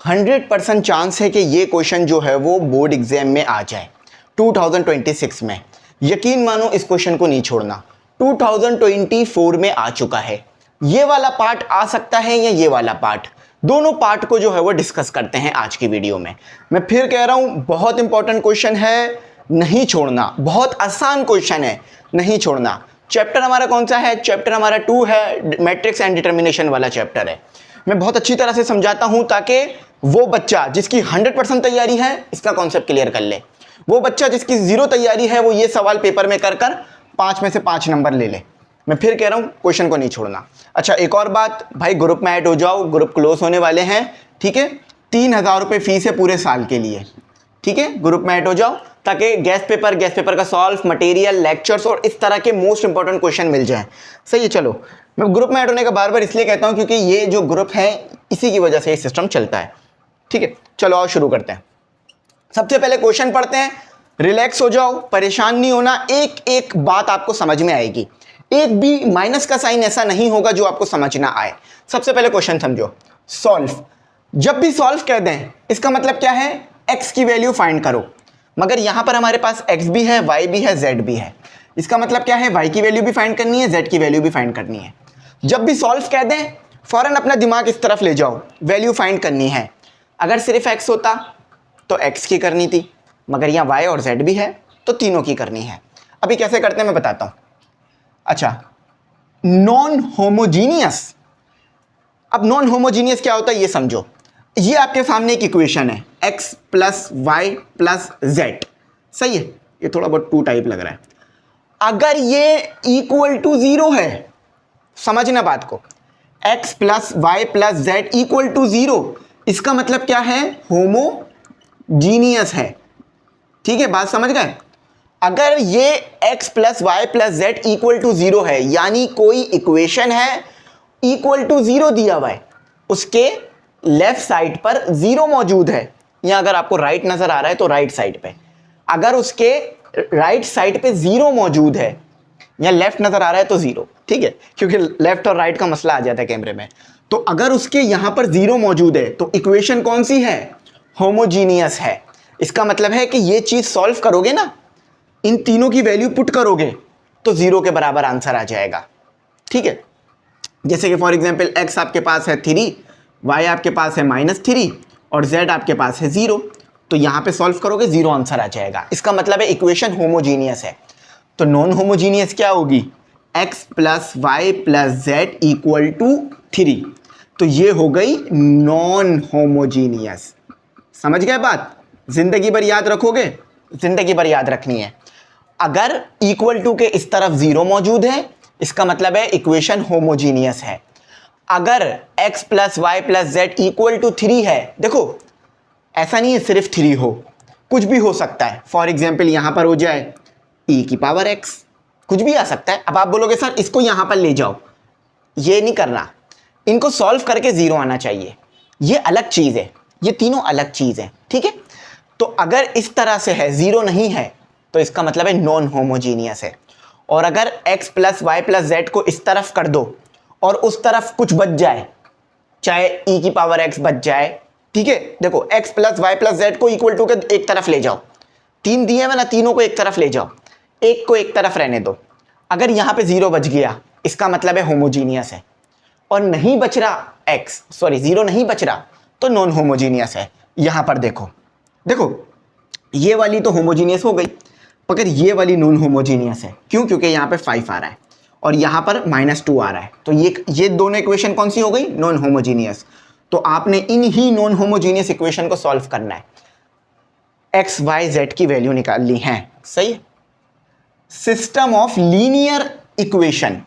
100% chance है कि ये क्वेश्चन जो है वो बोर्ड एग्जाम में आ जाए 2026 में। यकीन मानो इस क्वेश्चन को नहीं छोड़ना। 2024 में आ चुका है। ये वाला पार्ट आ सकता है या ये वाला पार्ट, दोनों पार्ट को जो है वो डिस्कस करते हैं आज की वीडियो में। मैं फिर कह रहा हूं, बहुत इंपॉर्टेंट क्वेश्चन है, नहीं छोड़ना। बहुत आसान क्वेश्चन है, नहीं छोड़ना। चैप्टर हमारा कौन सा है? चैप्टर हमारा 2 है, मैट्रिक्स एंड डिटर्मिनेशन वाला चैप्टर है। मैं बहुत अच्छी तरह से समझाता हूं ताकि वो बच्चा जिसकी 100% तैयारी है इसका कॉन्सेप्ट क्लियर कर ले, वो बच्चा जिसकी 0 तैयारी है वो ये सवाल पेपर में कर 5 में से 5 नंबर ले ले। मैं फिर कह रहा हूं, क्वेश्चन को नहीं छोड़ना। अच्छा, एक और बात भाई, ग्रुप में ऐड हो जाओ, ग्रुप क्लोज होने वाले हैं, ठीक है। 3000 रुपये फीस है पूरे साल के लिए, ठीक है। ग्रुप में ऐड हो जाओ ताकि गैस पेपर का सॉल्व, मटेरियल, लेक्चर्स और इस तरह के मोस्ट इंपॉर्टेंट क्वेश्चन मिल जाएं। सही है। चलो, मैं ग्रुप में ऐड होने का बार बार इसलिए कहता हूं क्योंकि ये जो ग्रुप है इसी की वजह से ये सिस्टम चलता है, ठीक है। चलो आओ शुरू करते हैं। सबसे पहले क्वेश्चन पढ़ते हैं। रिलैक्स हो जाओ, परेशान नहीं होना, एक एक बात आपको समझ में आएगी। एक भी माइनस का साइन ऐसा नहीं होगा जो आपको समझ ना आए। सबसे पहले क्वेश्चन समझो, सॉल्व। जब भी सॉल्व कह दें इसका मतलब क्या है? एक्स की वैल्यू फाइंड करो। मगर यहां पर हमारे पास एक्स भी है, वाई भी है, जेड भी है। इसका मतलब क्या है? वाई की वैल्यू भी फाइंड करनी है, जेड की वैल्यू भी फाइंड करनी है। जब भी सॉल्व कह दें फौरन अपना दिमाग इस तरफ ले जाओ, वैल्यू फाइंड करनी है। अगर सिर्फ एक्स होता तो एक्स की करनी थी, मगर यहाँ वाई और जेड भी है तो तीनों की करनी है। अभी कैसे करते हैं मैं बताता हूं। अच्छा, नॉन होमोजीनियस। अब नॉन होमोजीनियस क्या होता है ये समझो। ये आपके सामने एक इक्वेशन है, x plus y plus z. सही है। ये थोड़ा बहुत 2 टाइप लग रहा है। अगर ये इक्वल टू 0 है, समझना बात को, x plus y plus z equal to 0, इसका मतलब क्या है? होमोजीनियस है, ठीक है। बात समझ गए? अगर ये x plus y plus z equal to 0 है, यानी कोई इक्वेशन है इक्वल टू 0 दिया हुआ है, उसके लेफ्ट साइड पर 0 मौजूद है। या अगर आपको राइट नजर आ रहा है तो राइट साइड पे, अगर उसके राइट साइड पे 0 मौजूद है, या लेफ्ट नजर आ रहा है तो 0, ठीक है, क्योंकि लेफ्ट और राइट का मसला आ जाता है कैमरे में। तो अगर उसके यहां पर 0 मौजूद है तो इक्वेशन कौन सी है? होमोजीनियस है। इसका मतलब है कि ये चीज सॉल्व करोगे ना, इन तीनों की वैल्यू पुट करोगे तो 0 के बराबर आंसर आ जाएगा, ठीक है। जैसे कि फॉर एग्जांपल x आपके पास है 3, y आपके पास है -3 और z आपके पास है 0, तो यहां पे सॉल्व करोगे 0 आंसर आ जाएगा। इसका मतलब है इक्वेशन होमोजीनियस है। तो नॉन होमोजीनियस क्या होगी? x plus y plus z equal to 3, तो ये हो गई नॉन होमोजीनियस। समझ गए बात? जिंदगी भर याद रखोगे, जिंदगी भर याद रखनी है। अगर इक्वल टू के इस तरफ 0 मौजूद है, इसका मतलब है इक्वेशन होमोजीनियस है। अगर x plus y plus z equal to 3 है, देखो ऐसा नहीं है सिर्फ 3 हो, कुछ भी हो सकता है। फॉर एग्जाम्पल यहां पर हो जाए e की पावर x, कुछ भी आ सकता है। अब आप बोलोगे सर इसको यहां पर ले जाओ, ये नहीं करना, इनको सॉल्व करके 0 आना चाहिए। ये अलग चीज है, ये तीनों अलग चीज है, ठीक है। तो अगर इस तरह से है 0 नहीं है तो इसका मतलब है नॉन होमोजीनियस है। और अगर x plus y plus z को इस तरफ कर दो और उस तरफ कुछ बच जाए, चाहे e की पावर x बच जाए, ठीक है। देखो x plus y plus z को इक्वल टू के एक तरफ ले जाओ, 3 दिए हुए ना, तीनों को एक तरफ ले जाओ, एक को एक तरफ रहने दो। अगर यहां पे 0 बच गया इसका मतलब है होमोजीनियस है, और नहीं बच रहा जीरो नहीं बच रहा तो नॉन होमोजीनियस है। यहां पर देखो, देखो ये वाली तो होमोजीनियस हो गई, मगर ये वाली नॉन होमोजीनियस है। क्यों? क्योंकि यहाँ पे 5 आ रहा है और यहाँ पर -2 आ रहा है, तो ये दोनों इक्वेशन कौन सी हो गई? Non homogeneous. तो आपने इन ही नॉन होमोजीनियस इक्वेशन को सॉल्व करना है, एक्स वाई जेड की वैल्यू निकालनी है। सही। System of linear equation.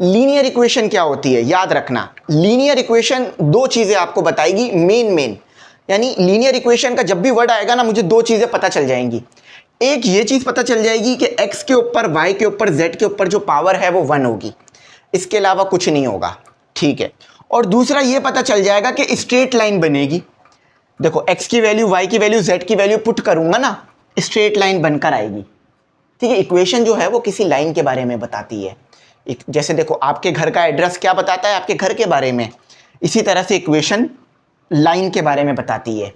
Linear equation क्या होती है याद रखना। लीनियर इक्वेशन 2 चीजें आपको बताएगी मेन, यानी लीनियर इक्वेशन का जब भी वर्ड आएगा ना, मुझे 2 चीजें पता चल जाएंगी। एक ये चीज पता चल जाएगी कि x के ऊपर, y के ऊपर, z के ऊपर जो पावर है वो 1 होगी, इसके अलावा कुछ नहीं होगा, ठीक है। और दूसरा ये पता चल जाएगा कि स्ट्रेट लाइन बनेगी। देखो x की वैल्यू, y की वैल्यू, z की वैल्यू पुट करूंगा ना, स्ट्रेट लाइन बनकर आएगी, ठीक है। इक्वेशन जो है वो किसी लाइन के बारे में बताती है। जैसे देखो आपके घर का एड्रेस क्या बताता है? आपके घर के बारे में। इसी तरह से इक्वेशन लाइन के बारे में बताती है।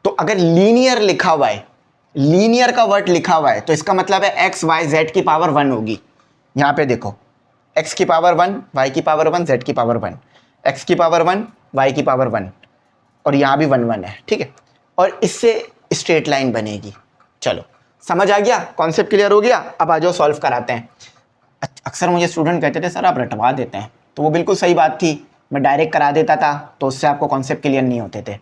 तो अगर लीनियर लिखा हुआ है, लीनियर का वर्ड लिखा हुआ है, तो इसका मतलब है एक्स वाई जेड की पावर 1 होगी। यहाँ पे देखो, x की पावर 1, y की पावर 1, z की पावर 1, x की पावर 1, y की पावर 1, और यहाँ भी 1 1 है, ठीक है। और इससे स्ट्रेट लाइन बनेगी। चलो समझ आ गया, कॉन्सेप्ट क्लियर हो गया। अब आ जाओ सॉल्व कराते हैं। अक्सर मुझे स्टूडेंट कहते थे सर आप रटवा देते हैं, तो वो बिल्कुल सही बात थी। मैं डायरेक्ट करा देता था तो उससे आपको कॉन्सेप्ट क्लियर नहीं होते थे।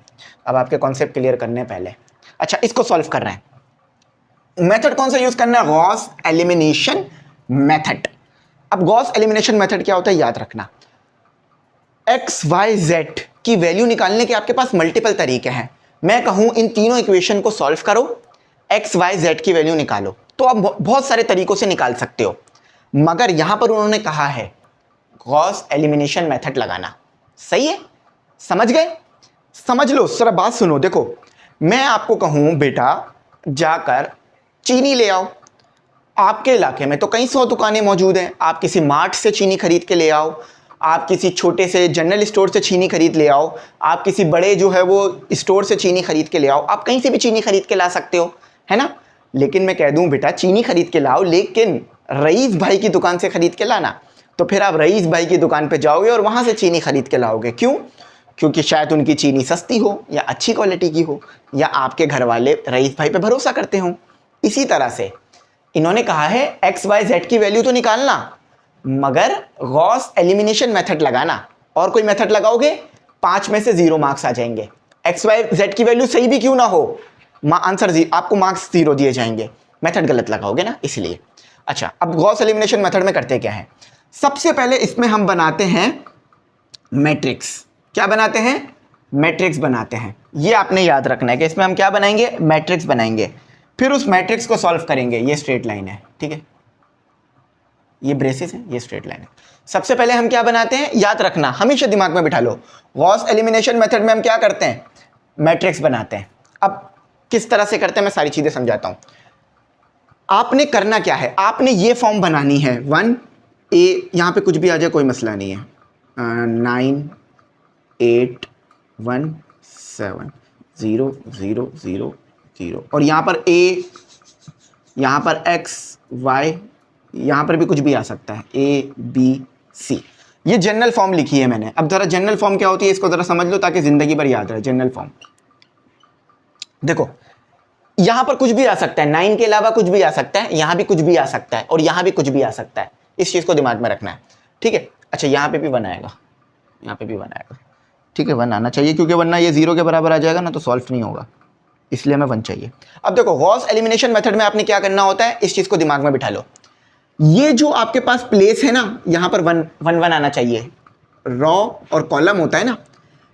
अब आपके कॉन्सेप्ट क्लियर करने पहले, अच्छा इसको सॉल्व कर रहे हैं। मेथड कौन सा यूज करना है? Gauss elimination method. अब गॉस एलिमिनेशन मेथड क्या होता है याद रखना। एक्स वाई जेड की वैल्यू निकालने के आपके पास मल्टीपल तरीके हैं। मैं कहूं इन तीनों इक्वेशन को सॉल्व करो, एक्स वाई जेड की वैल्यू निकालो, तो आप बहुत सारे तरीकों से निकाल सकते हो, मगर यहां पर उन्होंने कहा है गॉस एलिमिनेशन मेथड लगाना। सही है, समझ गए? समझ लो, जरा बात सुनो। देखो मैं आपको कहूं बेटा जाकर चीनी ले आओ, आपके इलाके में तो कई 100 दुकानें मौजूद हैं। आप किसी मार्ट से चीनी खरीद के ले आओ, आप किसी छोटे से जनरल स्टोर से चीनी खरीद ले आओ, आप किसी बड़े जो है वो स्टोर से चीनी खरीद के ले आओ, आप कहीं से भी चीनी खरीद के ला सकते हो, है ना। लेकिन मैं कह दूं बेटा चीनी खरीद के लाओ, लेकिन रईस भाई की दुकान से खरीद के लाना। तो फिर आप रईस भाई की दुकान पे जाओगे और वहाँ से चीनी खरीद के लाओगे। क्यों? क्योंकि शायद उनकी चीनी सस्ती हो या अच्छी क्वालिटी की हो, या आपके घर वाले रईस भाई पे भरोसा करते हो। इसी तरह से इन्होंने कहा है एक्स वाई जेड की वैल्यू तो निकालना, मगर गॉस एलिमिनेशन मेथड लगाना। और कोई मेथड लगाओगे 5 में से 0 मार्क्स आ जाएंगे। एक्स वाई जेड की वैल्यू सही भी क्यों ना हो, आंसर आपको मार्क्स 0 दिए जाएंगे, मेथड गलत लगाओगे ना, इसलिए। अच्छा अब गॉस एलिमिनेशन मेथड में करते क्या है, सबसे पहले इसमें हम बनाते हैं मैट्रिक्स। क्या बनाते हैं? मैट्रिक्स बनाते हैं। ये आपने याद रखना है कि इसमें हम क्या बनाएंगे? मैट्रिक्स बनाएंगे। फिर उस मैट्रिक्स को सॉल्व करेंगे। ये स्ट्रेट लाइन है, ठीक है, ये ब्रेसेस है, ये स्ट्रेट लाइन है। सबसे पहले हम क्या बनाते हैं, याद रखना, हमेशा दिमाग में बिठा लो, गॉस एलिमिनेशन मेथड में हम क्या करते हैं? मैट्रिक्स बनाते हैं। अब किस तरह से करते हैं मैं सारी चीजें समझाता हूं। आपने करना क्या है, आपने ये फॉर्म बनानी है 1a, यहां पे कुछ भी आ जाए कोई मसला नहीं है, 9 8 1 7 0 0 0 0, और यहाँ पर a, यहाँ पर x y, यहाँ पर भी कुछ भी आ सकता है, a b c। ये जनरल फॉर्म लिखी है मैंने। अब जरा जनरल फॉर्म क्या होती है इसको जरा समझ लो ताकि जिंदगी भर याद रहे। जनरल फॉर्म देखो, यहाँ पर कुछ भी आ सकता है, 9 के अलावा कुछ भी आ सकता है, यहाँ भी कुछ भी आ सकता है, और यहाँ भी कुछ भी आ सकता है। इस चीज़ को दिमाग में रखना है, ठीक है। अच्छा यहाँ पे भी 1 आएगा, यहाँ पे भी 1 आएगा, ठीक है, 1 आना चाहिए, क्योंकि वरना ये 0 के बराबर आ जाएगा ना तो सॉल्व नहीं होगा, इसलिए हमें 1 चाहिए। अब देखो गॉस एलिमिनेशन मेथड में आपने क्या करना होता है, इस चीज़ को दिमाग में बिठा लो। ये जो आपके पास प्लेस है ना, यहाँ पर 1 1 1 आना चाहिए, रॉ और कॉलम होता है ना,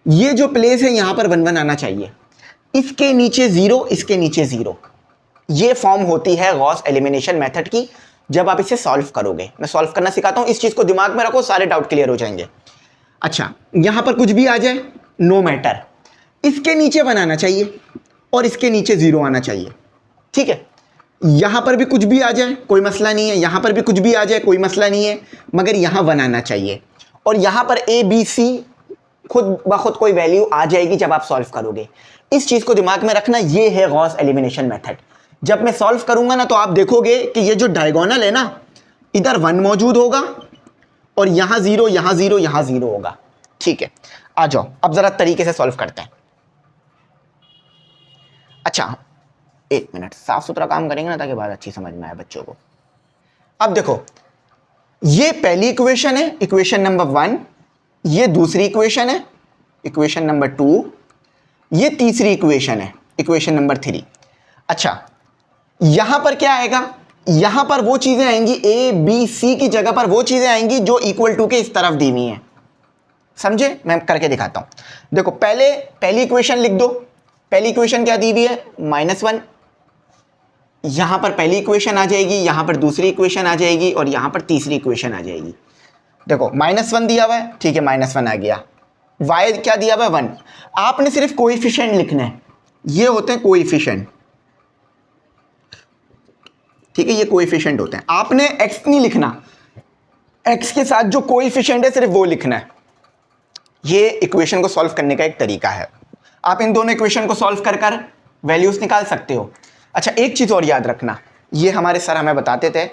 ये जो प्लेस है यहाँ पर 1 1 आना चाहिए, इसके नीचे 0, इसके नीचे 0। ये फॉर्म होती है गॉस एलिमिनेशन मेथड की जब आप इसे सॉल्व करोगे। मैं सॉल्व करना सिखाता हूं, इस चीज को दिमाग में रखो, सारे डाउट क्लियर हो जाएंगे। अच्छा यहां पर कुछ भी आ जाए नो मैटर, इसके नीचे 1 आना चाहिए और इसके नीचे 0 आना चाहिए, ठीक है। यहां पर भी कुछ भी आ जाए कोई मसला नहीं है, यहां पर भी कुछ भी आ जाए कोई मसला नहीं है, मगर यहां 1 आना चाहिए। और यहां पर ए बी सी खुद ब खुद कोई वैल्यू आ जाएगी जब आप सॉल्व करोगे। इस चीज को दिमाग में रखना, ये है गॉस एलिमिनेशन मेथड। जब मैं सॉल्व करूंगा ना तो आप देखोगे कि ये जो डायगोनल है ना, इधर 1 मौजूद होगा और यहां 0, यहां 0, यहां 0 होगा, ठीक है। आ जाओ अब जरा तरीके से सॉल्व करते हैं। अच्छा 1 मिनट, साफ सुथरा काम करेंगे ना ताकि बात अच्छी समझ में आए बच्चों को। अब देखो ये पहली इक्वेशन है, इक्वेशन नंबर 1, ये दूसरी इक्वेशन है, इक्वेशन नंबर 2, ये तीसरी इक्वेशन है, इक्वेशन नंबर 3। अच्छा यहां पर क्या आएगा, यहां पर वो चीजें आएंगी, ए बी सी की जगह पर वो चीजें आएंगी जो इक्वल टू के इस तरफ दी हुई हैं, समझे? मैं करके दिखाता हूं। देखो पहली इक्वेशन लिख दो। पहली इक्वेशन क्या दी हुई है, -1, यहां पर पहली इक्वेशन आ जाएगी, यहां पर दूसरी इक्वेशन आ जाएगी और यहां पर तीसरी इक्वेशन आ जाएगी। देखो -1 दिया हुआ है, ठीक है, -1 आ गया। y क्या दिया हुआ है, 1। आपने सिर्फ कोएफिशिएंट लिखना है, ये होते हैं कोएफिशिएंट, ठीक है, ये कोएफिशिएंट होते हैं। आपने x नहीं लिखना, x के साथ जो कोएफिशिएंट है सिर्फ वो लिखना है। ये इक्वेशन को सॉल्व करने का एक तरीका है। आप इन दोनों इक्वेशन को सॉल्व कर कर वैल्यूज निकाल सकते हो। अच्छा, एक चीज़ और याद रखना, ये हमारे सर हमें बताते थे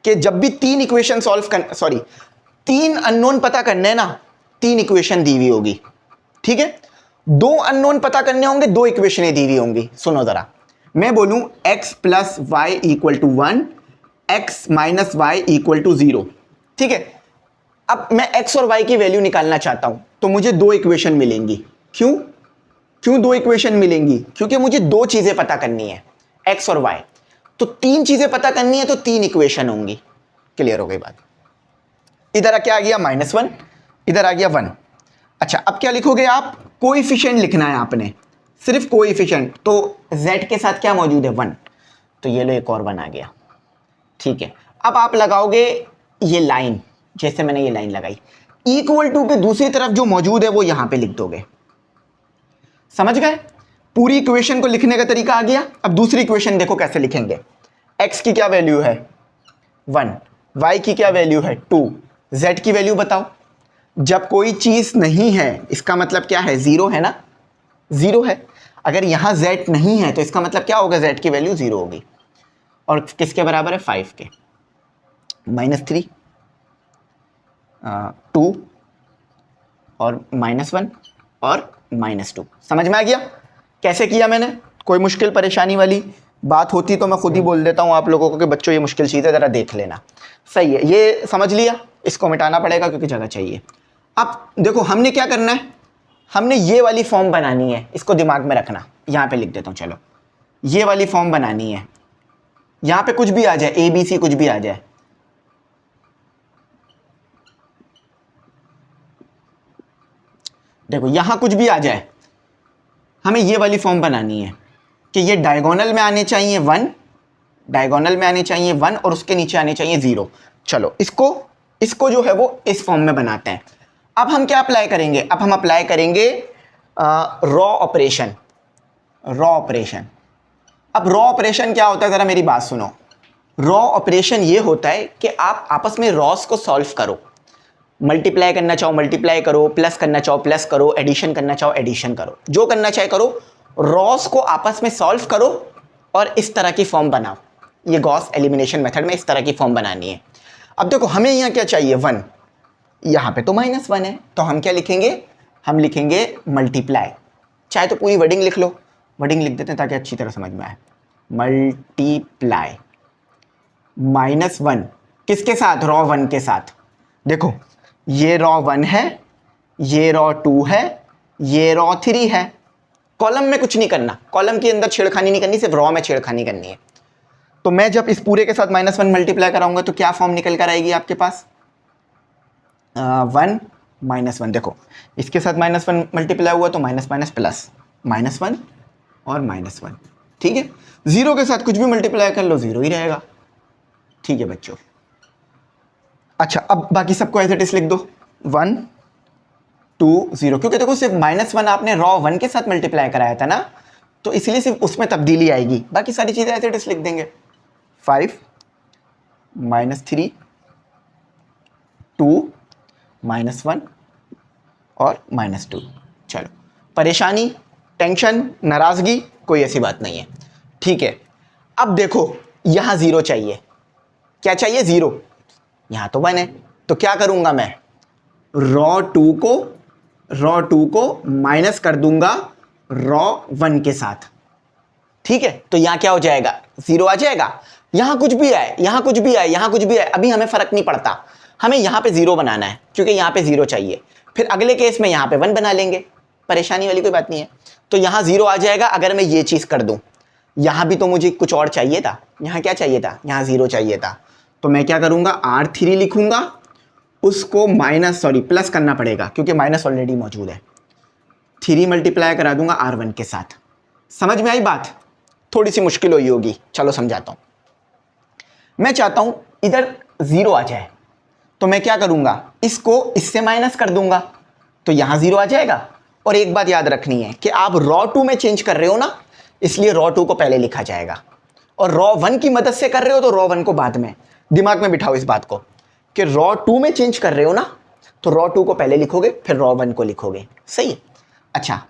कि जब भी तीन इक्वेशन तीन अननोन पता करने हैं ना, तीन इक्वेशन दी हुई होगी, ठीक है। दो अननोन पता करने होंगे, दो इक्वेशनें दी हुई होंगी। सुनो जरा, मैं बोलूं x plus y equal to 1, x minus y equal to 0, ठीक है। अब मैं x और y की वैल्यू निकालना चाहता हूं, तो मुझे दो इक्वेशन मिलेंगी। क्यों दो इक्वेशन मिलेंगी? क्योंकि मुझे दो चीजें पता करनी है, x और y। तो तीन चीजें पता करनी है तो तीन इक्वेशन होंगी। क्लियर हो गई बात? इधर क्या आ गया -1, इधर आ गया 1। अच्छा, अब क्या लिखोगे आप? कोएफिशिएंट लिखना है आपने, सिर्फ कोएफिशिएंट। तो z के साथ क्या मौजूद है? 1, तो ये लो एक और 1 आ गया, ठीक है। अब आप लगाओगे ये लाइन, जैसे मैंने ये लाइन लगाई, इक्वल टू के दूसरी तरफ जो मौजूद है वो यहां पे लिख दोगे। समझ गए? पूरी इक्वेशन को लिखने का तरीका आ गया। अब दूसरी इक्वेशन देखो कैसे लिखेंगे। x की क्या वैल्यू है? 1, y की क्या वैल्यू है? 2, z की वैल्यू बताओ। जब कोई चीज नहीं है इसका मतलब क्या है? 0 है ना, 0 है। अगर यहां z नहीं है तो इसका मतलब क्या होगा? z की वैल्यू 0 होगी। और किसके बराबर है? 5 के। -3, 2 और -1 और -2। समझ में आ गया कैसे किया मैंने? कोई मुश्किल परेशानी वाली बात होती तो मैं खुद ही बोल देता हूं आप लोगों को कि बच्चों ये मुश्किल चीज़ है, ज़रा देख लेना। सही है, ये समझ लिया। इसको मिटाना पड़ेगा क्योंकि जगह चाहिए। अब देखो हमने क्या करना है, हमने ये वाली फॉर्म बनानी है, इसको दिमाग में रखना। यहाँ पे लिख देता हूँ, चलो ये वाली फॉर्म बनानी है। यहाँ पे कुछ भी आ जाए, ABC कुछ भी आ जाए, देखो यहां कुछ भी आ जाए, हमें ये वाली फॉर्म बनानी है कि ये डायगोनल में आने चाहिए 1, डायगोनल में आने चाहिए 1 और उसके नीचे आने चाहिए 0। चलो इसको जो है वो इस फॉर्म में बनाते हैं। अब हम क्या अप्लाई करेंगे? अब हम अप्लाई करेंगे रॉ ऑपरेशन। अब रॉ ऑपरेशन क्या होता है, जरा मेरी बात सुनो। रॉ ऑपरेशन ये होता है कि आप आपस में रॉस को सॉल्व करो। मल्टीप्लाई करना चाहो मल्टीप्लाई करो, प्लस करना चाहो प्लस करो, एडिशन करना चाहो एडिशन करो, जो करना चाहे करो। रॉस को आपस में सॉल्व करो और इस तरह की फॉर्म बनाओ। ये गॉस एलिमिनेशन मेथड में इस तरह की फॉर्म बनानी है। अब देखो हमें यहाँ क्या चाहिए? 1। यहाँ पे तो -1 है, तो हम क्या लिखेंगे? हम लिखेंगे मल्टीप्लाई। चाहे तो पूरी वर्डिंग लिख लो, वर्डिंग लिख देते हैं ताकि अच्छी तरह समझ में आए। मल्टीप्लाई -1 किसके साथ? रॉ 1 के साथ। देखो ये रॉ 1 है, ये रॉ 2 है, ये रॉ 3 है। कॉलम में कुछ नहीं करना, कॉलम के अंदर छेड़खानी नहीं करनी, सिर्फ रॉ में छेड़खानी करनी है। तो मैं जब इस पूरे के साथ -1 मल्टीप्लाई कराऊंगा तो क्या फॉर्म निकल कर आएगी आपके पास? 1 -1। देखो इसके साथ -1 मल्टीप्लाई हुआ तो माइनस माइनस प्लस, -1 और -1, ठीक है। 0 के साथ कुछ भी मल्टीप्लाई कर लो 0 ही रहेगा, ठीक है बच्चों। अच्छा, अब बाकी सबको एज इट इज लिख दो, 1 2 0, क्योंकि देखो सिर्फ -1 आपने रॉ 1 के साथ मल्टीप्लाई कराया था ना, तो इसलिए सिर्फ उसमें तब्दीली आएगी, बाकी सारी चीज़ें एज इट इज लिख देंगे। 5 -3 2 -1 और -2। चलो, परेशानी, टेंशन, नाराज़गी कोई ऐसी बात नहीं है, ठीक है। अब देखो यहाँ 0 चाहिए, क्या चाहिए? 0। यहाँ तो 1 है, तो क्या करूँगा मैं? रॉ 2 को माइनस कर दूंगा रॉ 1 के साथ, ठीक है। तो यहाँ क्या हो जाएगा? 0 आ जाएगा। यहाँ कुछ भी आए, यहाँ कुछ भी आए, यहाँ कुछ भी आए, अभी हमें फ़र्क नहीं पड़ता, हमें यहाँ पे 0 बनाना है क्योंकि यहाँ पे 0 चाहिए। फिर अगले केस में यहाँ पे 1 बना लेंगे, परेशानी वाली कोई बात नहीं है। तो यहाँ 0 आ जाएगा अगर मैं ये चीज़ कर दूँ। यहाँ भी तो मुझे कुछ और चाहिए था, यहाँ क्या चाहिए था? यहाँ 0 चाहिए था। तो मैं क्या करूँगा? R3 लिखूँगा, उसको प्लस करना पड़ेगा क्योंकि माइनस ऑलरेडी मौजूद है। 3 मल्टीप्लाई करा दूंगा R1 के साथ। समझ में आई बात? थोड़ी सी मुश्किल हुई होगी, चलो समझाता हूँ। मैं चाहता हूँ इधर 0 आ जाए, तो मैं क्या करूँगा? इसको इससे माइनस कर दूंगा, तो यहाँ 0 आ जाएगा। और एक बात याद रखनी है कि आप रॉ 2 में चेंज कर रहे हो ना, इसलिए रॉ 2 को पहले लिखा जाएगा, और रॉ 1 की मदद से कर रहे हो तो रॉ 1 को बाद में। दिमाग में बिठाओ इस बात को कि रॉ 2 में चेंज कर रहे हो ना, तो रॉ 2 को पहले लिखोगे फिर रॉ 1 को लिखोगे, सही है। अच्छा,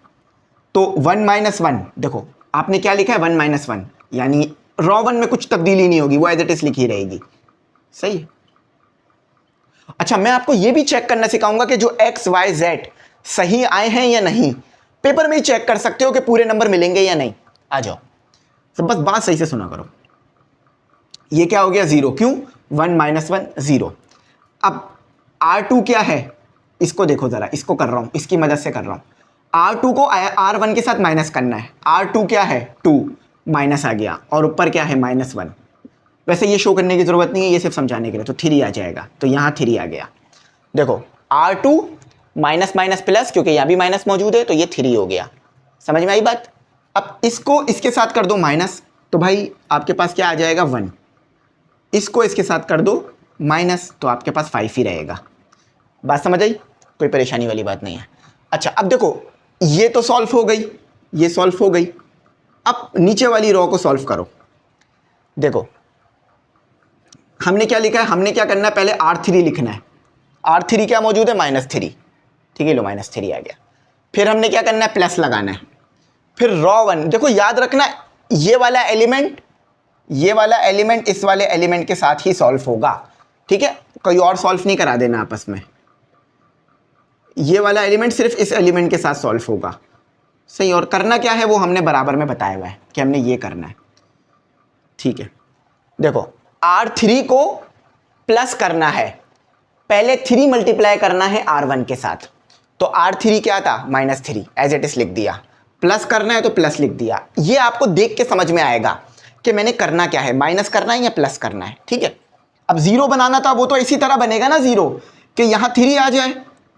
तो 1 माइनस 1, देखो आपने क्या लिखा है 1 माइनस 1, यानी रॉ 1 में कुछ तब्दीली नहीं होगी, वो एज इट इज लिखी रहेगी। सही है। अच्छा, मैं आपको ये भी चेक करना सिखाऊंगा कि जो एक्स वाई जेड सही आए हैं या नहीं। पेपर में ही चेक कर सकते हो कि पूरे नंबर मिलेंगे या नहीं। आ जाओ, तो बस बात सही से सुना करो। ये क्या हो गया 0, क्यों 1 माइनस 1 0। अब R2 क्या है, इसको देखो जरा, इसको कर रहा हूं, इसकी मदद से कर रहा हूं। R2 को R1 के साथ माइनस करना है। R2 क्या है 2, माइनस आ गया, और ऊपर क्या है -1। वैसे ये शो करने की जरूरत नहीं है, ये सिर्फ समझाने के लिए, तो 3 आ जाएगा, तो यहां 3 आ गया। देखो R2 माइनस माइनस प्लस, क्योंकि यहां भी माइनस मौजूद है, तो ये 3 हो गया। समझ में आई बात। अब इसको इसके साथ कर दो माइनस, तो भाई आपके पास क्या आ जाएगा 1। इसको इसके साथ कर दो माइनस, तो आपके पास 5 ही रहेगा। बात समझ आई, कोई परेशानी वाली बात नहीं है। अच्छा, अब देखो ये तो सॉल्व हो गई, ये सॉल्व हो गई। अब नीचे वाली रो को सॉल्व करो। देखो हमने क्या लिखा है, हमने क्या करना है, पहले R3 लिखना है। R3 क्या मौजूद है -3, ठीक है, लो -3 आ गया। फिर हमने क्या करना है, प्लस लगाना है। फिर रॉ 1, देखो याद रखना ये वाला एलिमेंट, ये वाला एलिमेंट इस वाले एलिमेंट के साथ ही सॉल्व होगा, ठीक है, कोई और सॉल्व नहीं करा देना आपस में। ये वाला एलिमेंट सिर्फ इस एलिमेंट के साथ सॉल्व होगा। सही, और करना क्या है वो हमने बराबर में बताया हुआ है कि हमने ये करना है, ठीक है। देखो R3 को प्लस करना है, पहले 3 मल्टीप्लाई करना है R1 के साथ, तो R3 क्या था -3, एज इट इज लिख दिया। प्लस करना है तो प्लस लिख दिया। ये आपको देख के समझ में आएगा कि मैंने करना क्या है, माइनस करना है या प्लस करना है, ठीक है। अब 0 बनाना था, वो तो इसी तरह बनेगा ना 0, कि यहाँ 3 आ जाए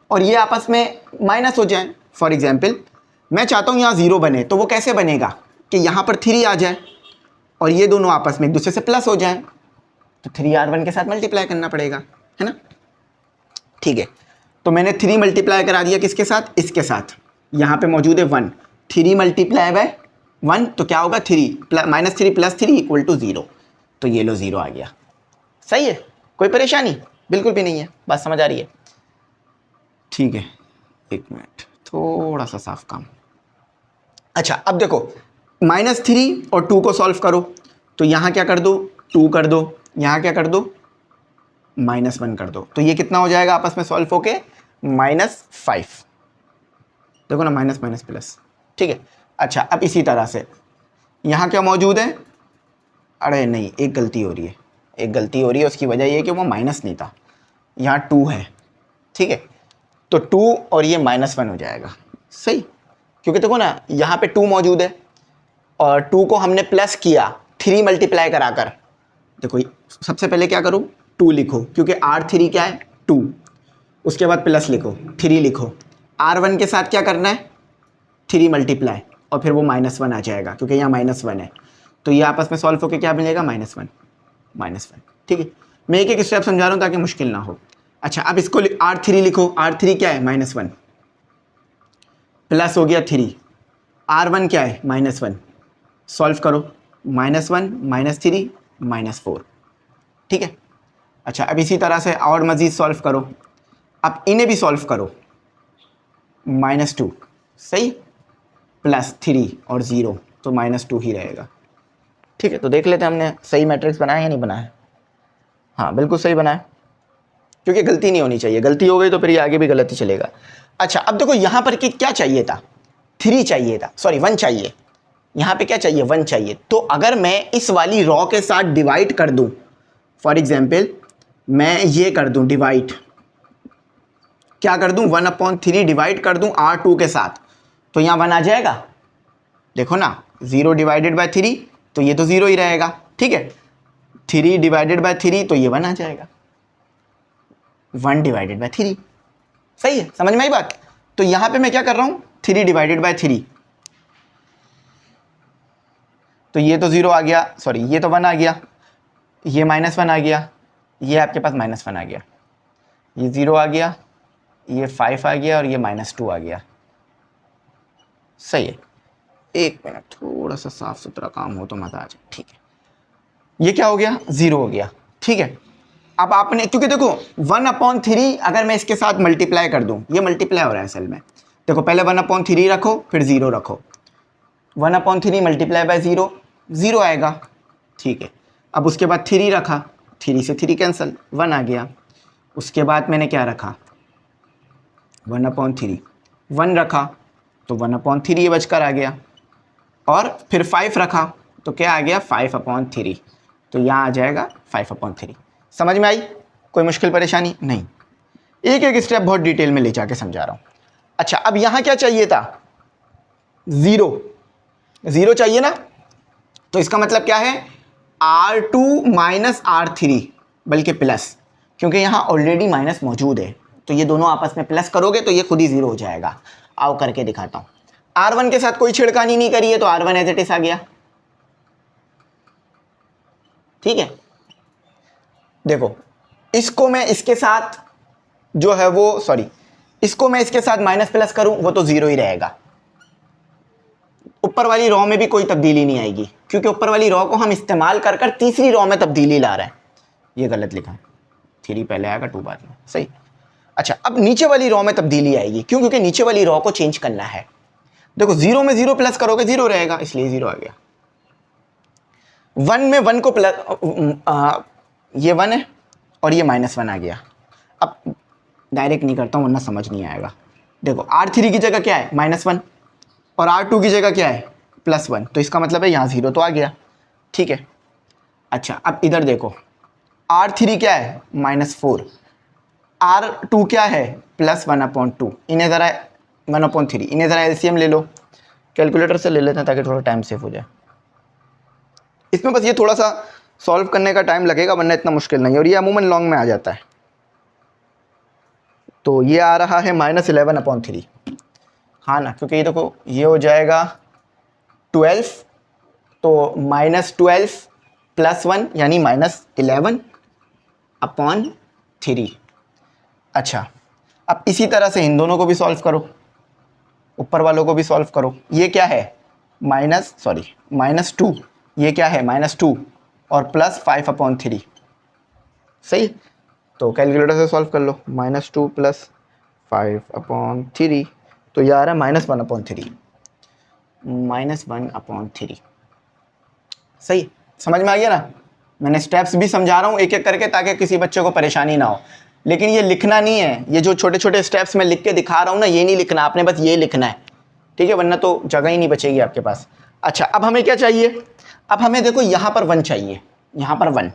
और ये आपस में माइनस हो जाए। फॉर एग्जाम्पल मैं चाहता हूँ यहाँ 0 बने, तो वो कैसे बनेगा कि यहाँ पर 3 आ जाए और ये दोनों आपस में एक दूसरे से प्लस हो जाए, तो 3R1 के साथ मल्टीप्लाई करना पड़ेगा, है ना, ठीक है। तो मैंने 3 मल्टीप्लाई करा दिया किसके साथ, इसके साथ। यहाँ पे मौजूद है 1, 3 मल्टीप्लाई बाय 1, तो क्या होगा 3 -3 + 3 = 0, तो ये लो 0 आ गया। सही है, कोई परेशानी बिल्कुल भी नहीं है, बात समझ आ रही है, ठीक है। एक मिनट, थोड़ा सा साफ काम। अच्छा, अब देखो -3 और 2 को सॉल्व करो, तो यहाँ क्या कर दो 2 कर दो, यहाँ क्या कर दो -1 कर दो, तो ये कितना हो जाएगा आपस में सॉल्व होके -5। देखो ना, माइनस माइनस प्लस, ठीक है। अच्छा, अब इसी तरह से यहाँ क्या मौजूद है, अरे नहीं, एक गलती हो रही है, एक गलती हो रही है, उसकी वजह ये कि वो माइनस नहीं था, यहाँ 2 है, ठीक है, तो 2 और ये -1 हो जाएगा। सही, क्योंकि देखो ना यहाँ पे 2 मौजूद है और 2 को हमने प्लस किया 3 मल्टीप्लाई कराकर। देखो सबसे पहले क्या करूँ, 2 लिखो, क्योंकि R3 क्या है 2, उसके बाद प्लस लिखो, 3 लिखो। R1 के साथ क्या करना है 3 मल्टीप्लाई, और फिर वो -1 आ जाएगा, क्योंकि यहाँ -1 है, तो ये आपस में सॉल्व होकर क्या मिलेगा -1, ठीक है। मैं एक एक स्टेप समझा रहा हूँ ताकि मुश्किल ना हो। अच्छा, अब इसको R3 लिखो, R3 क्या है -1, प्लस हो गया 3, R1 क्या है -1, सॉल्व करो, -1 -3 -4, ठीक है। अच्छा, अब इसी तरह से और मज़ीद सॉल्व करो, अब इन्हें भी सॉल्व करो, -2, सही, +3 और 0, तो -2 ही रहेगा, ठीक है। तो देख लेते हैं हमने सही मैट्रिक्स बनाया या नहीं बनाया। हाँ बिल्कुल सही बनाया, क्योंकि गलती नहीं होनी चाहिए, गलती हो गई तो फिर ये आगे भी गलत ही चलेगा। अच्छा, अब देखो यहाँ पर कि क्या चाहिए था, 3 चाहिए था, सॉरी 1 चाहिए, यहाँ पे क्या चाहिए 1 चाहिए। तो अगर मैं इस वाली रॉ के साथ डिवाइड कर दूँ, फॉर एग्जाम्पल मैं ये कर दूँ डिवाइड, क्या कर दूँ 1/3 डिवाइड कर दूँ R2 के साथ, तो यहाँ 1 आ जाएगा। देखो ना 0 डिवाइडेड बाय 3, तो ये तो 0 ही रहेगा, ठीक है। 3 डिवाइडेड बाय 3, तो ये 1 आ जाएगा, 1 डिवाइडेड बाय 3, सही है, समझ में आई बात। तो यहाँ पे मैं क्या कर रहा हूँ 3 डिवाइडेड बाय 3, तो ये तो 0 आ गया, सॉरी ये तो 1 आ गया, ये -1 आ गया, ये आपके पास -1 आ गया, ये 0 आ गया, ये 5 आ गया और ये -2 आ गया। सही है, एक मिनट, थोड़ा सा साफ सुथरा काम हो तो मज़ा आ जाए, ठीक है। ये क्या हो गया 0 हो गया, ठीक है। अब आपने, क्योंकि देखो 1/3 अगर मैं इसके साथ मल्टीप्लाई कर दूं, ये मल्टीप्लाई हो रहा है असल में, देखो पहले 1/3 रखो फिर 0 रखो, 1/3 मल्टीप्लाई बाय 0, 0 आएगा, ठीक है। अब उसके बाद 3 रखा, 3 से 3 कैंसिल, 1 आ गया। उसके बाद मैंने क्या रखा, 1/3, 1 रखा तो 1/3 ये बचकर आ गया। और फिर 5 रखा तो क्या आ गया, 5/3, तो यहाँ आ जाएगा 5/3। समझ में आई? कोई मुश्किल परेशानी नहीं। एक एक स्टेप बहुत डिटेल में ले जाके समझा रहा हूँ। अच्छा, अब यहाँ क्या चाहिए था, 0, 0 चाहिए ना, तो इसका मतलब क्या है, R2 माइनस R3, बल्कि प्लस, क्योंकि यहाँ ऑलरेडी माइनस मौजूद है, तो ये दोनों आपस में प्लस करोगे तो ये खुद ही 0 हो जाएगा। आओ करके दिखाता हूँ। R1 के साथ कोई छिड़कानी नहीं करी है तो R1 एज इट इज आ गया, ठीक है। देखो, इसको मैं इसके साथ जो है वो, सॉरी, इसको मैं इसके साथ माइनस प्लस करूं वो तो 0 ही रहेगा। ऊपर वाली रॉ में भी कोई तब्दीली नहीं आएगी, क्योंकि ऊपर वाली रॉ को हम इस्तेमाल कर कर तीसरी रॉ में तब्दीली ला रहे हैं। ये गलत लिखा है, 3 पहले आएगा 2 बाद में, सही। अच्छा, अब नीचे वाली रॉ में तब्दीली आएगी, क्यों, क्योंकि नीचे वाली रॉ को चेंज करना है। देखो, 0 में 0 प्लस करोगे 0 रहेगा, इसलिए 0 आ गया। 1 में 1 को प्लस, ये 1 है और ये -1 आ गया। अब डायरेक्ट नहीं करता हूँ वरना समझ नहीं आएगा। देखो, R3 की जगह क्या है, -1, और R2 की जगह क्या है, +1, तो इसका मतलब है यहाँ 0 तो आ गया, ठीक है। अच्छा, अब इधर देखो, R3 क्या है, -4, R2 क्या है, +1/2, इन्हें ज़रा 1/3, इन्हें ज़रा LCM ले लो, कैलकुलेटर से ले लेते हैं ताकि थोड़ा टाइम सेव हो जाए। इसमें बस ये थोड़ा सा सॉल्व करने का टाइम लगेगा, वरना इतना मुश्किल नहीं है, और ये अमूमन लॉन्ग में आ जाता है। तो ये आ रहा है -11/3, हाँ ना, क्योंकि ये देखो, ये हो जाएगा 12, तो -12 + 1 यानी -11/3। अच्छा, अब इसी तरह से इन दोनों को भी सॉल्व करो, ऊपर वालों को भी सॉल्व करो। ये क्या है, -2, ये क्या है, -2 और +5/3, सही। तो कैलकुलेटर से सॉल्व कर लो, -2 + 5/3, तो ये आ रहा है -1/3, -1/3, सही। समझ में आ गया ना? मैंने स्टेप्स भी समझा रहा हूँ एक एक करके, ताकि किसी बच्चे को परेशानी ना हो। लेकिन ये लिखना नहीं है, ये जो छोटे छोटे स्टेप्स मैं लिख के दिखा रहा हूँ ना, ये नहीं लिखना आपने, बस ये लिखना है, ठीक है, वरना तो जगह ही नहीं बचेगी आपके पास। अच्छा, अब हमें क्या चाहिए, अब हमें देखो यहाँ पर 1 चाहिए, यहाँ पर 1,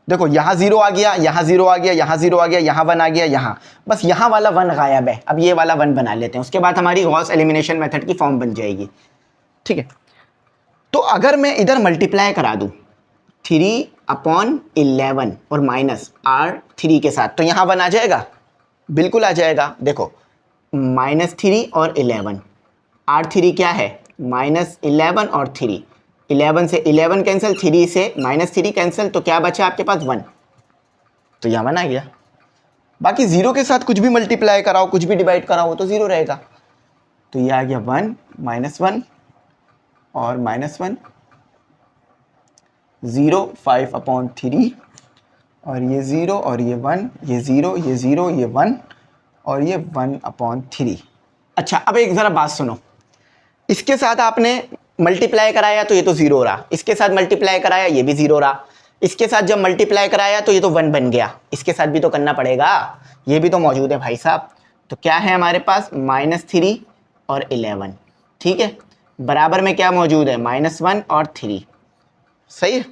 देखो यहाँ 0 आ गया, यहाँ 0 आ गया, यहाँ 0 आ गया, यहाँ 1 आ गया, यहाँ बस यहाँ वाला 1 गायब है। अब ये वाला 1 बना लेते हैं, उसके बाद हमारी गॉस एलिमिनेशन मेथड की फॉर्म बन जाएगी, ठीक है। तो अगर मैं इधर मल्टीप्लाई करा दूँ 3/11 और -R3 के साथ, तो यहाँ 1 आ जाएगा, बिल्कुल आ जाएगा। देखो, -3 और 11, R3 क्या है, -11 और 3, 11 से 11 कैंसिल, 3 से -3 कैंसिल, तो क्या बचा आपके पास, 1, तो यहाँ 1 आ गया। बाकी 0 के साथ कुछ भी मल्टीप्लाई कराओ, कुछ भी डिवाइड कराओ तो 0 रहेगा, तो ये आ गया 1 -1 और -1, 0 5/3 और ये 0 और ये 1, ये 0, ये 0, ये 1 और ये 1/3। अच्छा, अब एक ज़रा बात सुनो, इसके साथ आपने मल्टीप्लाई कराया तो ये तो 0 रहा, इसके साथ मल्टीप्लाई कराया ये भी 0 रहा, इसके साथ जब मल्टीप्लाई कराया तो ये तो 1 बन गया, इसके साथ भी तो करना पड़ेगा, ये भी तो मौजूद है भाई साहब। तो क्या है हमारे पास, -3 और 11, ठीक है, बराबर में क्या मौजूद है, -1 और 3, सही है,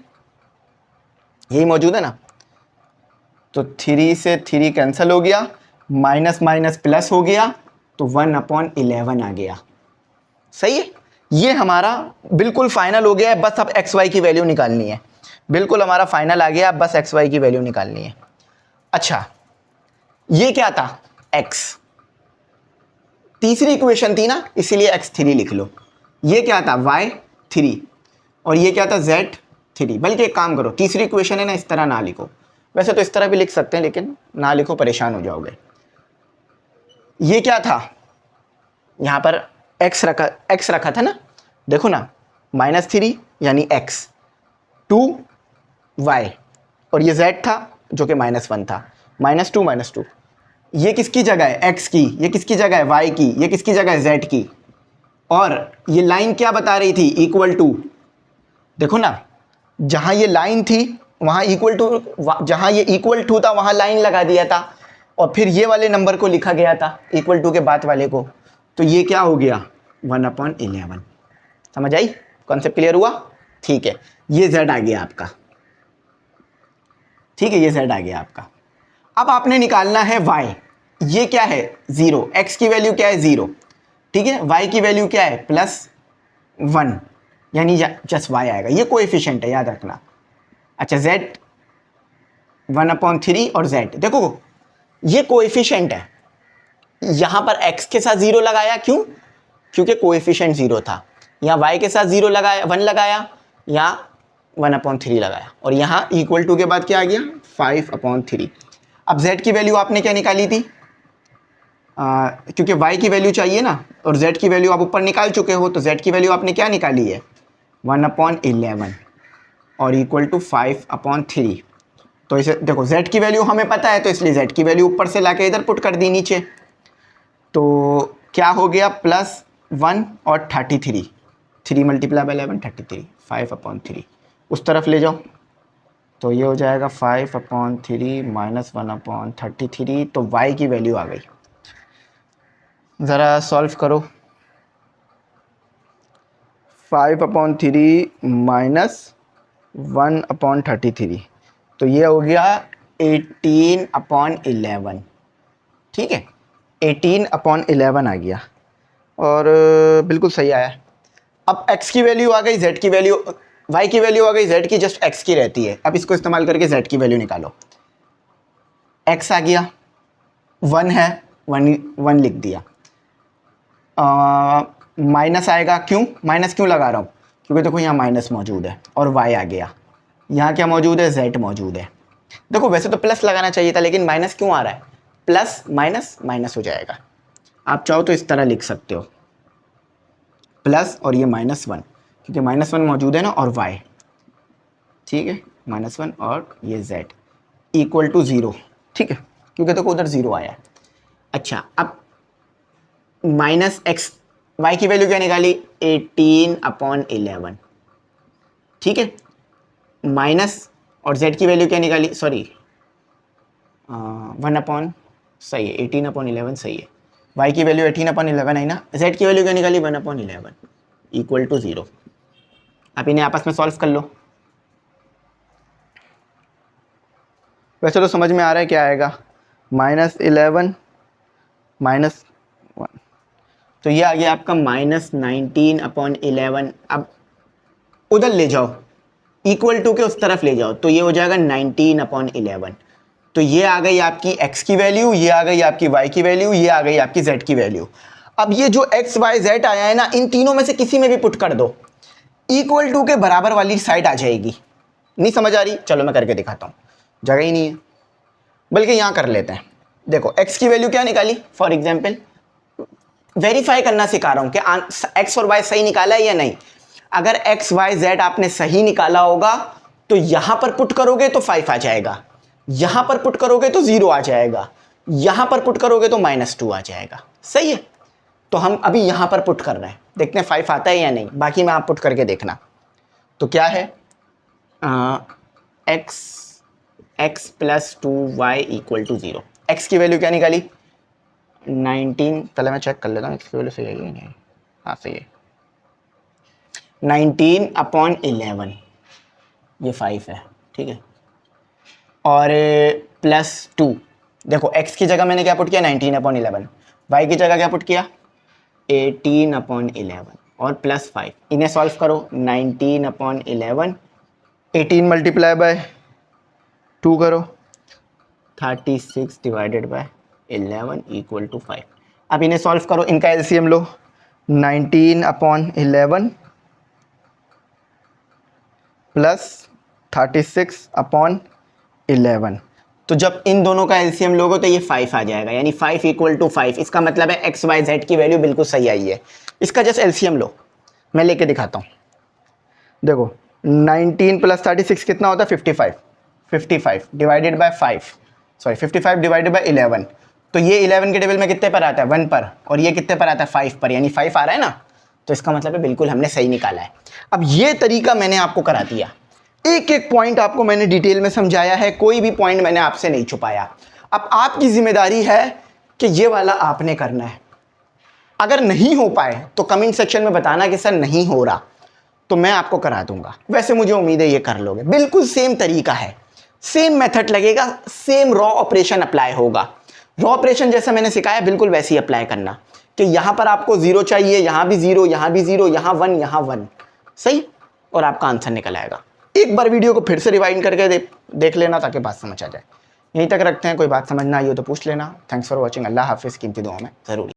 यही मौजूद है ना। तो 3 से 3 कैंसिल हो गया, माइनस माइनस प्लस हो गया, तो 1/11 आ गया, सही है। ये हमारा बिल्कुल फाइनल हो गया है, बस अब एक्स वाई की वैल्यू निकालनी है, बिल्कुल हमारा फाइनल आ गया, बस एक्स वाई की वैल्यू निकालनी है। अच्छा, ये क्या था, एक्स, तीसरी इक्वेशन थी ना, इसीलिए x3 लिख लो। ये क्या था, y3, और ये क्या था, z3। बल्कि एक काम करो, तीसरी इक्वेशन है ना, इस तरह ना लिखो, वैसे तो इस तरह भी लिख सकते हैं, लेकिन ना लिखो, परेशान हो जाओगे। ये क्या था, यहाँ पर x रखा था ना, देखो ना, -3 यानी x, 2y, और ये z था जो कि -1 था, -2 -2। ये किसकी जगह है, x की, ये किसकी जगह है, y की, ये किसकी जगह है, z की, और ये लाइन क्या बता रही थी, इक्वल टू, देखो ना जहां ये लाइन थी वहां इक्वल टू, जहां ये इक्वल टू था वहां लाइन लगा दिया था और फिर ये वाले नंबर को लिखा गया था इक्वल टू के बाद वाले को, तो ये क्या हो गया 1/11। समझ आई, कॉन्सेप्ट क्लियर हुआ? ठीक है, ये z आ गया आपका, ठीक है, ये z आ गया आपका। अब आपने निकालना है y, ये क्या है 0, x की वैल्यू क्या है 0, ठीक है, y की वैल्यू क्या है +1, यानी जस्ट y आएगा, ये कोएफिशिएंट है याद रखना। अच्छा z 1/3 और z, देखो ये कोएफिशिएंट है, यहां पर x के साथ 0 लगाया, क्यों? क्योंकि कोएफिशिएंट 0 था। यहाँ y के साथ 0 लगाया, 1 लगाया, यहाँ 1/3 लगाया, और यहाँ इक्वल टू के बाद क्या आ गया 5/3। अब z की वैल्यू आपने क्या निकाली थी, क्योंकि y की वैल्यू चाहिए ना, और z की वैल्यू आप ऊपर निकाल चुके हो, तो z की वैल्यू आपने क्या निकाली है 1/11 और इक्वल टू 5/3। तो इसे देखो z की वैल्यू हमें पता है, तो इसलिए z की वैल्यू ऊपर से लाके इधर पुट कर दी नीचे, तो क्या हो गया +1 और 33, 3 × 11 33, 5/3 उस तरफ ले जाओ, तो ये हो जाएगा 5/3 - 1/33, तो y की वैल्यू आ गई। ज़रा सॉल्व करो, 5/3 - 1/33, तो ये हो गया 18/11, ठीक है, 18/11 आ गया, और बिल्कुल सही आया। अब x की वैल्यू आ गई, z की वैल्यू, y की वैल्यू आ गई, z की जस्ट x की रहती है। अब इसको इस्तेमाल करके z की वैल्यू निकालो, x आ गया 1 है, 1 लिख दिया, माइनस आएगा, क्यों माइनस क्यों लगा रहा हूँ, क्योंकि देखो यहाँ माइनस मौजूद है, और y आ गया, यहाँ क्या मौजूद है z मौजूद है। देखो वैसे तो प्लस लगाना चाहिए था, लेकिन माइनस क्यों आ रहा है, प्लस माइनस माइनस हो जाएगा। आप चाहो तो इस तरह लिख सकते हो, प्लस और ये -1, क्योंकि -1 मौजूद है ना, और y, ठीक है, -1 और ये z इक्वल टू 0, ठीक है, क्योंकि देखो उधर 0 आया। अच्छा, अब -x, y की वैल्यू क्या निकाली 18/11, ठीक है, माइनस और z की वैल्यू क्या निकाली, सॉरी 1 सही है, 18/11 सही है, y की वैल्यू 18/11 है ना, z की वैल्यू क्या निकाली 1/11 इक्वल टू 0। आप इन्हें आपस में सॉल्व कर लो, वैसे तो समझ में आ रहा है क्या आएगा, -11 -1, तो ये आ गया आपका -19/11। अब उधर ले जाओ, इक्वल टू के उस तरफ ले जाओ, तो ये हो जाएगा 19/11। तो ये आ गई आपकी x की वैल्यू, ये आ गई आपकी y की वैल्यू, ये आ गई आपकी z की वैल्यू। अब ये जो x y z आया है ना, इन तीनों में से किसी में भी पुट कर दो, इक्वल टू के बराबर वाली साइड आ जाएगी। नहीं समझ आ रही, चलो मैं करके दिखाता हूँ, जगह ही नहीं है, बल्कि यहाँ कर लेते हैं। देखो x की वैल्यू क्या निकाली, फॉर एग्जाम्पल वेरीफाई करना सिखा रहा हूँ कि x और y सही निकाला है या नहीं। अगर x y z आपने सही निकाला होगा तो यहां पर पुट करोगे तो 5 आ जाएगा, यहां पर पुट करोगे तो 0 आ जाएगा, यहां पर पुट करोगे तो -2 आ जाएगा। सही है, तो हम अभी यहां पर पुट कर रहे हैं, देखते हैं 5 आता है या नहीं, बाकी में आप पुट करके देखना। तो क्या है x + 2y = 0। x की वैल्यू क्या निकाली 19, पहले मैं चेक कर लेता हूँ x की वैल्यू सही है या नहीं। हाँ सही है, 19/11, ये 5 है, ठीक है, और +2, देखो x की जगह मैंने क्या पुट किया 19/11, y की जगह क्या पुट किया 18/11 और +5, इन्हें सॉल्व करो। 19/11, 18 × 2 करो, 36 / 11 = 5। अब इन्हें सॉल्व करो, इनका एलसीएम लो, 19/11 + 36/11, तो जब इन दोनों का एलसीएम लोगे तो ये 5 आ जाएगा, यानी 5 = 5। इसका मतलब है x y z की वैल्यू बिल्कुल सही आई है। इसका जस्ट एलसीएम लो, मैं लेके दिखाता हूँ। देखो 19 + 36 कितना होता है 55, 55 divided by 5, sorry 55 divided by 11, तो ये 11 के टेबल में कितने पर आता है 1 पर, और ये कितने पर आता है 5 पर, यानी 5 आ रहा है ना। तो इसका मतलब है बिल्कुल हमने सही निकाला है। अब ये तरीका मैंने आपको करा दिया, एक एक पॉइंट आपको मैंने डिटेल में समझाया है, कोई भी पॉइंट मैंने आपसे नहीं छुपाया। अब आपकी जिम्मेदारी है कि ये वाला आपने करना है। अगर नहीं हो पाए तो कमेंट सेक्शन में बताना कि सर नहीं हो रहा, तो मैं आपको करा दूंगा। वैसे मुझे उम्मीद है ये कर लोगे। बिल्कुल सेम तरीका है, सेम मेथड लगेगा, सेम रॉ ऑपरेशन अप्लाई होगा। रॉ ऑपरेशन जैसा मैंने सिखाया बिल्कुल वैसे ही अप्लाई करना कि यहां पर आपको 0 चाहिए, यहां भी 0, यहां भी 0, यहां 1, यहां 1, सही, और आपका आंसर निकल आएगा। एक बार वीडियो को फिर से रिवाइंड करके देख लेना ताकि बात समझ आ जाए। यहीं तक रखते हैं, कोई बात समझ ना आई हो तो पूछ लेना। Thanks for watching. अल्लाह हाफिज़। कीमती दुआ में ज़रूर।